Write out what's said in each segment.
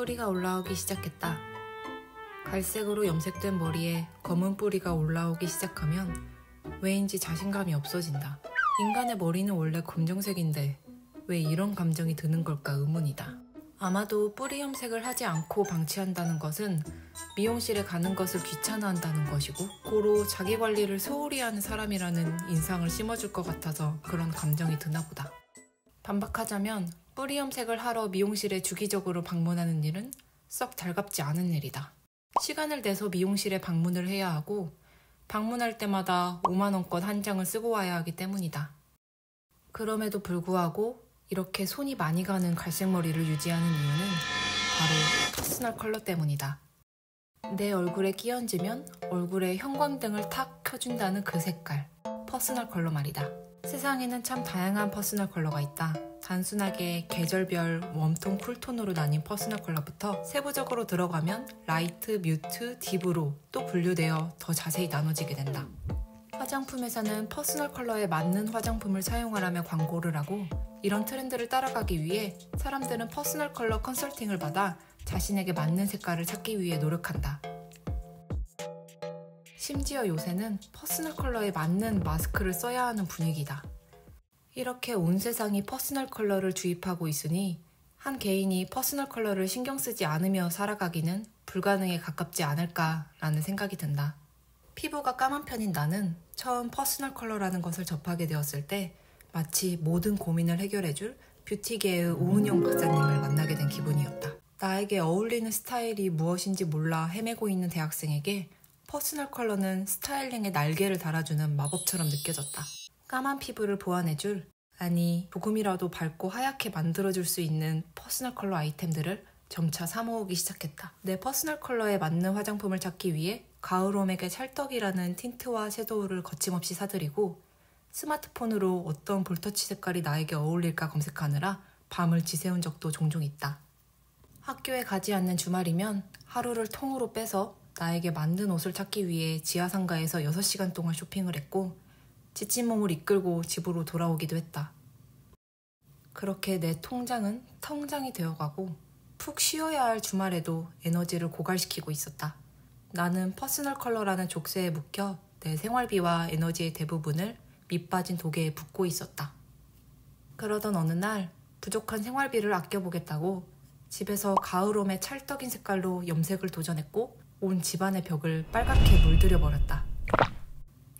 뿌리가 올라오기 시작했다. 갈색으로 염색된 머리에 검은 뿌리가 올라오기 시작하면 왜인지 자신감이 없어진다. 인간의 머리는 원래 검정색인데 왜 이런 감정이 드는 걸까 의문이다. 아마도 뿌리 염색을 하지 않고 방치한다는 것은 미용실에 가는 것을 귀찮아한다는 것이고 고로 자기 관리를 소홀히 하는 사람이라는 인상을 심어줄 것 같아서 그런 감정이 드나 보다. 반박하자면 뿌리 염색을 하러 미용실에 주기적으로 방문하는 일은 썩 달갑지 않은 일이다. 시간을 내서 미용실에 방문을 해야 하고 방문할 때마다 5만원권 한 장을 쓰고 와야 하기 때문이다. 그럼에도 불구하고 이렇게 손이 많이 가는 갈색 머리를 유지하는 이유는 바로 퍼스널 컬러 때문이다. 내 얼굴에 끼얹으면 얼굴에 형광등을 탁 켜준다는 그 색깔, 퍼스널 컬러 말이다. 세상에는 참 다양한 퍼스널 컬러가 있다. 단순하게 계절별 웜톤, 쿨톤으로 나뉜 퍼스널 컬러부터 세부적으로 들어가면 라이트, 뮤트, 딥으로 또 분류되어 더 자세히 나눠지게 된다. 화장품회사는 퍼스널 컬러에 맞는 화장품을 사용하라며 광고를 하고 이런 트렌드를 따라가기 위해 사람들은 퍼스널 컬러 컨설팅을 받아 자신에게 맞는 색깔을 찾기 위해 노력한다. 심지어 요새는 퍼스널 컬러에 맞는 마스크를 써야 하는 분위기다. 이렇게 온 세상이 퍼스널 컬러를 주입하고 있으니 한 개인이 퍼스널 컬러를 신경 쓰지 않으며 살아가기는 불가능에 가깝지 않을까라는 생각이 든다. 피부가 까만 편인 나는 처음 퍼스널 컬러라는 것을 접하게 되었을 때 마치 모든 고민을 해결해줄 뷰티계의 오은영 박사님을 만나게 된 기분이었다. 나에게 어울리는 스타일이 무엇인지 몰라 헤매고 있는 대학생에게 퍼스널 컬러는 스타일링에 날개를 달아주는 마법처럼 느껴졌다. 까만 피부를 보완해줄, 아니 조금이라도 밝고 하얗게 만들어줄 수 있는 퍼스널 컬러 아이템들을 점차 사모으기 시작했다. 내 퍼스널 컬러에 맞는 화장품을 찾기 위해 가을웜에게 찰떡이라는 틴트와 섀도우를 거침없이 사들이고 스마트폰으로 어떤 볼터치 색깔이 나에게 어울릴까 검색하느라 밤을 지새운 적도 종종 있다. 학교에 가지 않는 주말이면 하루를 통으로 빼서 나에게 맞는 옷을 찾기 위해 지하상가에서 6시간 동안 쇼핑을 했고 지친 몸을 이끌고 집으로 돌아오기도 했다. 그렇게 내 통장은 텅장이 되어가고 푹 쉬어야 할 주말에도 에너지를 고갈시키고 있었다. 나는 퍼스널 컬러라는 족쇄에 묶여 내 생활비와 에너지의 대부분을 밑빠진 도계에 붓고 있었다. 그러던 어느 날 부족한 생활비를 아껴보겠다고 집에서 가을봄의 찰떡인 색깔로 염색을 도전했고 온 집안의 벽을 빨갛게 물들여버렸다.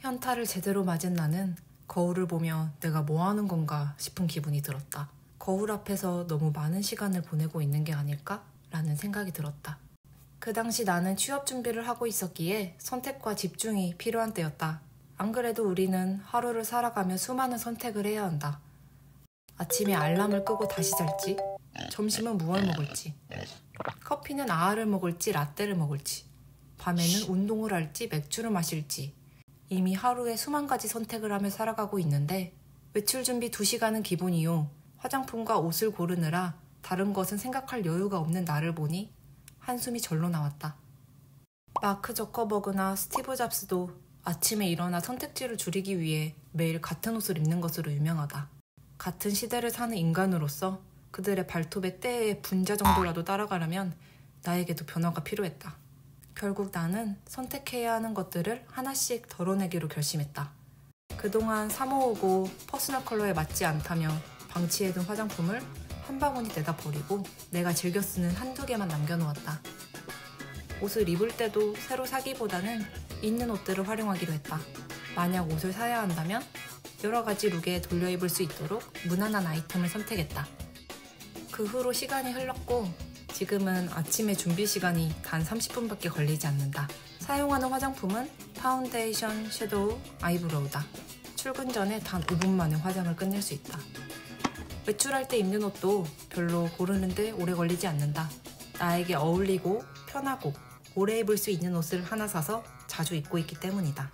현타를 제대로 맞은 나는 거울을 보며 내가 뭐하는 건가 싶은 기분이 들었다. 거울 앞에서 너무 많은 시간을 보내고 있는 게 아닐까? 라는 생각이 들었다. 그 당시 나는 취업 준비를 하고 있었기에 선택과 집중이 필요한 때였다. 안 그래도 우리는 하루를 살아가며 수많은 선택을 해야 한다. 아침에 알람을 끄고 다시 잘지, 점심은 무얼 먹을지, 커피는 아아를 먹을지 라떼를 먹을지, 밤에는 운동을 할지 맥주를 마실지 이미 하루에 수만 가지 선택을 하며 살아가고 있는데 외출 준비 2시간은 기본이요. 화장품과 옷을 고르느라 다른 것은 생각할 여유가 없는 나를 보니 한숨이 절로 나왔다. 마크 저커버그나 스티브 잡스도 아침에 일어나 선택지를 줄이기 위해 매일 같은 옷을 입는 것으로 유명하다. 같은 시대를 사는 인간으로서 그들의 발톱의 때의 분자 정도라도 따라가려면 나에게도 변화가 필요했다. 결국 나는 선택해야 하는 것들을 하나씩 덜어내기로 결심했다. 그동안 사모으고 퍼스널 컬러에 맞지 않다며 방치해둔 화장품을 한 바구니 내다 버리고 내가 즐겨 쓰는 한두 개만 남겨놓았다. 옷을 입을 때도 새로 사기보다는 있는 옷들을 활용하기로 했다. 만약 옷을 사야 한다면 여러 가지 룩에 돌려 입을 수 있도록 무난한 아이템을 선택했다. 그 후로 시간이 흘렀고 지금은 아침에 준비 시간이 단 30분밖에 걸리지 않는다. 사용하는 화장품은 파운데이션, 섀도우, 아이브로우다. 출근 전에 단 5분 만에 화장을 끝낼 수 있다. 외출할 때 입는 옷도 별로 고르는데 오래 걸리지 않는다. 나에게 어울리고 편하고 오래 입을 수 있는 옷을 하나 사서 자주 입고 있기 때문이다.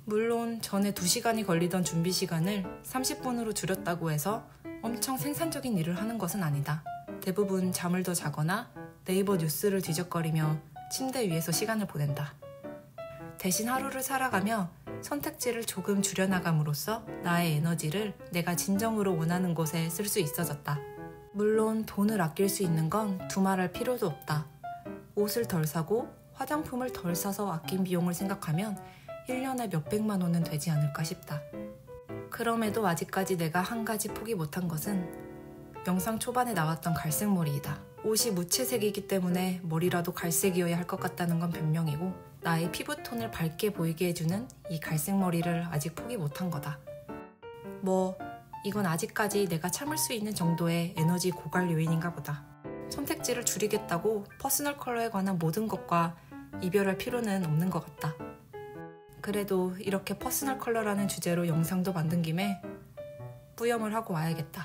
물론 전에 2시간이 걸리던 준비 시간을 30분으로 줄였다고 해서 엄청 생산적인 일을 하는 것은 아니다. 대부분 잠을 더 자거나 네이버 뉴스를 뒤적거리며 침대 위에서 시간을 보낸다. 대신 하루를 살아가며 선택지를 조금 줄여나감으로써 나의 에너지를 내가 진정으로 원하는 곳에 쓸 수 있어졌다. 물론 돈을 아낄 수 있는 건 두말할 필요도 없다. 옷을 덜 사고 화장품을 덜 사서 아낀 비용을 생각하면 1년에 몇백만 원은 되지 않을까 싶다. 그럼에도 아직까지 내가 한 가지 포기 못한 것은 영상 초반에 나왔던 갈색 머리이다. 옷이 무채색이기 때문에 머리라도 갈색이어야 할 것 같다는 건 변명이고, 나의 피부톤을 밝게 보이게 해주는 이 갈색 머리를 아직 포기 못한 거다. 이건 아직까지 내가 참을 수 있는 정도의 에너지 고갈 요인인가 보다. 선택지를 줄이겠다고 퍼스널 컬러에 관한 모든 것과 이별할 필요는 없는 것 같다. 그래도 이렇게 퍼스널 컬러라는 주제로 영상도 만든 김에 뿌염을 하고 와야겠다.